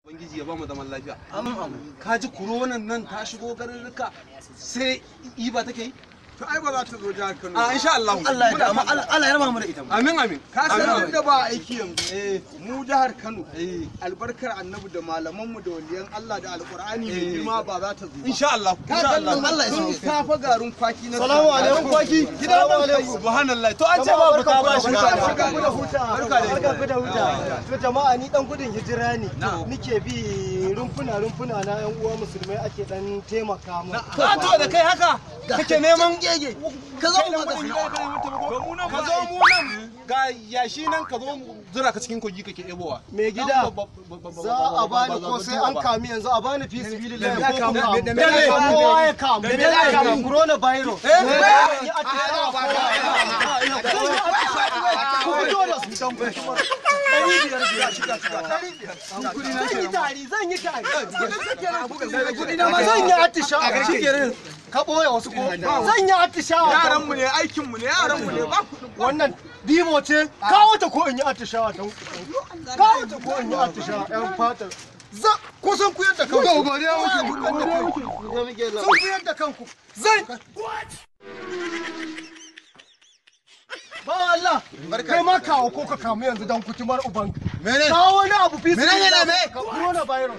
Ubangiji ya ba mu zaman lafiya. Ka ji kuronan nan ta shigo garuruka sai iba take yi? To ai ba za ta zo jihar Kano. A insha Allah. Allah ya amma Allah ya raba mu da ita. Amin amin. Ka san da ba aiki yanzu. Mu jihar Kano. Albarkar Annabi da malaman mu da waliyan Allah da Alqur'ani mai girma ba za ta zo. Insha Allah. Insha Allah. Allah ya sauke. Safa garin kwaki na. Salamu alaikum kwaki. Gidan alaikum. Subhanallah. To an ce ba buka ba shi. Barka da huta. Barka da huta. To jama'a ni dan gudun hijira ne. Nike bi rumfuna na yan uwa musulmai ake dan taimaka mu. Ka to da kai haka kake neman gege. Ka zo mu ka zo mu nan ga yashi nan ka zo zura ka cikin kogi kake ebowa. Me gida za a bani ko sai an kami yanzu a bani fi sibilillahi ko kuma da me kowa ya kamu da me ya kamu corona virus zan yi tari ka ɓoye wasu ko zan yi atishawa Yaran mu ne aikin mu ne yaran mu ne ba wannan bibo ce kawo ta ko in yi atishawa don kawo ta ko in yi atishawa yan fatar ko sun kuyar da kanku sun kuyar da kanku zan ba Allah kai ma kawo ko ka kamu yanzu don kutumar ubanka kawo wani abu fi su ne ka corona virus